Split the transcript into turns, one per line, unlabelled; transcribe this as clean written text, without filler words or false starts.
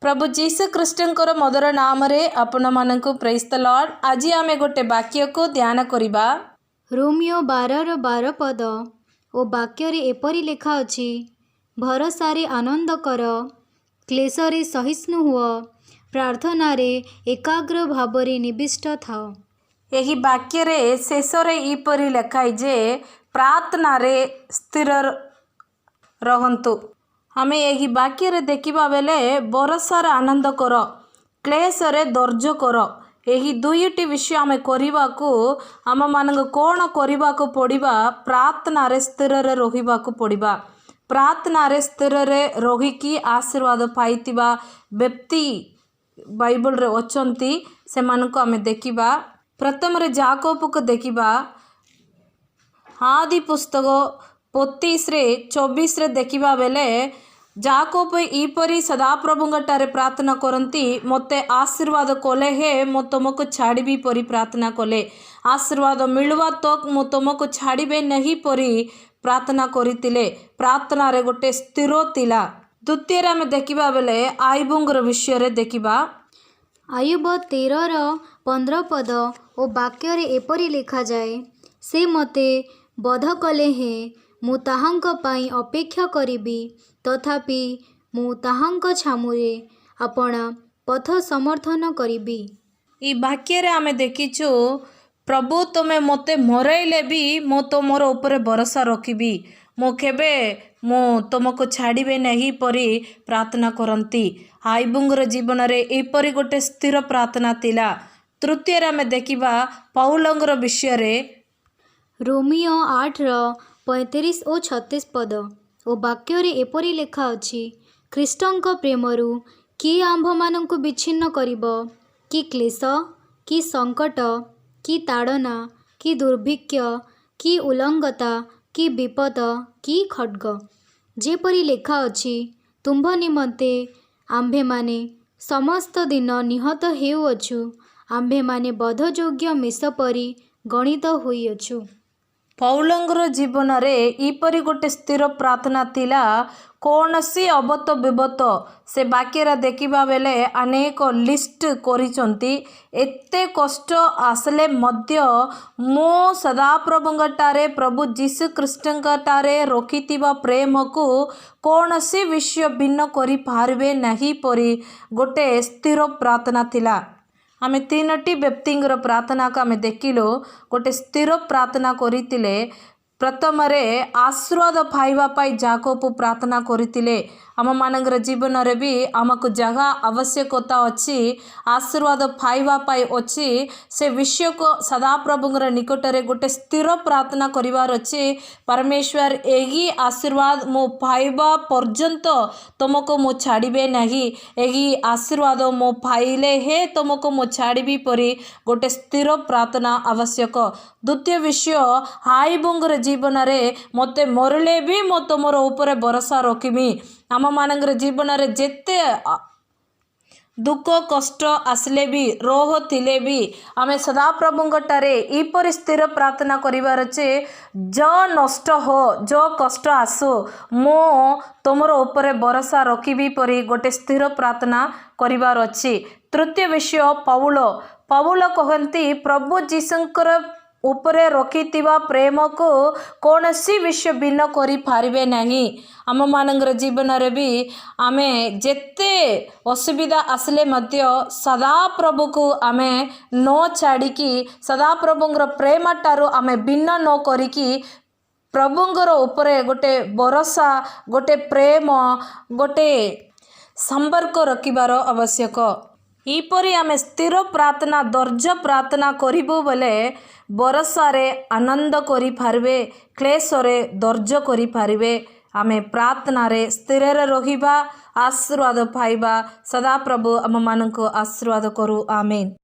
प्रभु जीसु ख्रीष्टंकर मधुर नाम रे आपण मानकु प्रेज द लॉर्ड। आज आमे गोटे वाक्य को ध्यान करिबा।
रोमियो 12 पद ओ वाक्य रे एपरि लेखा अछि, भरोसा रे आनंद कर, क्लेश रे सहिष्णु हुआ, प्रार्थना रे एकाग्र भाव रे निविष्ट थाओ।
यही वाक्य रे शेष रे इपरि लेखाई जे प्रार्थना रे स्थिर रहंतु। हमें यही वाक्य रे देखिबा बेले भरोसा आनंद कर, क्लेश रे धैर्य कर, यही दुईटी विषय आम करने को आम मान कौन करने को पड़िबा, प्रार्थना रे स्थिर रे रहिबा को पड़िबा। प्रार्थना रे स्थिर रे रहिकी आशीर्वाद पाइतिबा व्यक्ति बाइबल रे अछंती, से मान को आम देखिबा। प्रथम रे याकूब को देखिबा, आदि पुस्तक 25:24 देखिबा बेले याकूब ईपरी सदाप्रभुंगटारे प्रार्थना करती, मते आशीर्वाद कले हे मो तुमको छाड़बी परी प्रार्थना कले, आशीर्वाद मिलवा तक मो तुमको छाड़बे नहीं परी प्रार्थना करथिले। प्रार्थना रे गोटे स्थिर तिला। द्वितीय आम देखिबा बेले आयुबंगर विषय रे देखिबा।
आयुब 13:15 पद ओ वाक्य रे एपरि लेखा जाए, से मते बध कले हे मु ताहांक पाई अपेक्षा करिबी, तथापि मु ताहांक छामुरे अपना पथ समर्थन करिबी।
ई वाक्य रे आमे देखिछु, प्रभु तुमे मते मरैले भी मो तुमर ऊपर भरोसा रखिबी, मो केबे मो तुमको छाड़बे नहीं परी प्रार्थना करती। आयुबंगर जीवन रे एपरी गोटे स्थिर प्रार्थना तिला। तृतीय आमे देखिबा पौलंगर विषय रे,
रोमियो 8:35 और 36 पद ओ वाक्य रे एपरि लेखा अछि, ख्रीष्टंक प्रेमरु किए आंभ मानंकु विच्छिन्न करिब, कि क्लेश, कि संकट, कि ताड़ना, कि दुर्भिक्ष, कि उल्लंघता, कि विपद, कि खड्ग। जेपरि लेखा अछि, तुम्भ निमंते आंभे माने समस्त दिन निहत हेउअछु, आंभे माने बधयोग्य मेष परी गणित होइअछु।
पौलंगर जीवन रे ईपरी गोटे स्थिर प्रार्थना तिला। कौन सी अबत विबत से वाक्य देखिबा बेले अनेक लिस्ट करिसंती। एते कष्ट आसले मध्य मो सदाप्रभुंगटारे प्रभु जीसु ख्रीष्टंगटारे रखिथिबा प्रेम को कौन सी विषय भिन्न करि पारबे नहीं परी गोटे स्थिर प्रार्थना थिला। आमे तीनटी व्यक्तिंगर प्रार्थना को आमे देखिलो, गोटे स्थिर प्रार्थना करितिले। प्रथम रे आशीर्वाद पाइबा पाई याकूब प्रार्थना करितिले। आम मानंगर जीवन रे भी आमको जगह आवश्यकता अछि, आशीर्वाद पाइबा पाई अछि, से विषय को सदाप्रभुंगर निकट रे गोटे स्थिर प्रार्थना करिवार अछि। परमेश्वर एही आशीर्वाद मो पाइबा पर्यंत तुमको मो छाड़बे नहीं, एही आशीर्वाद मो पाइले हे तुमको मो छाड़बी परी गोटे स्थिर प्रार्थना आवश्यक। द्वितीय विषय, आयुबंगर जीवन रे मते मरले भी मो तुमर ऊपर भरोसा रखिमी। आम मानंगर जीवन रे जेते दुख कष्ट आसले भी, रोह थिले भी, आमे सदाप्रभुंगटारे ईपरि स्थिर प्रार्थना करिवार अछि, जो नष्ट हो, जो कष्ट आसो, मो तुमर ऊपर भरोसा रखिबी परी गोटे स्थिर प्रार्थना करिवार अछि। तृतीय विषय, पौल कहती, प्रभु जीशुंकर उपरे रखिथिबा प्रेम को कौन सी विषय भिन्न करि पारिबे नहीं। आम मानंगर जीवन रे भी आमे जेते असुविधा आसले मध्य सदा प्रभु को आमे न छाड़िकी, सदा प्रभुंगर प्रेम टारू आमे भिन्न न करिकी प्रभुंगर उपरे गोटे भरोसा, गोटे प्रेम, गोटे संपर्क रखिबार आवश्यक। ईपरी आमे स्थिर प्रार्थना, धैर्य प्रार्थना करिबो बेले भरोसा रे आनंद करि पारबे, क्लेश रे धैर्य करि पारबे। आमे प्रार्थना रे स्थिर रे रहिबा, आशीर्वाद पाइबा। सदा प्रभु आम मानक आशीर्वाद करू। आमेन।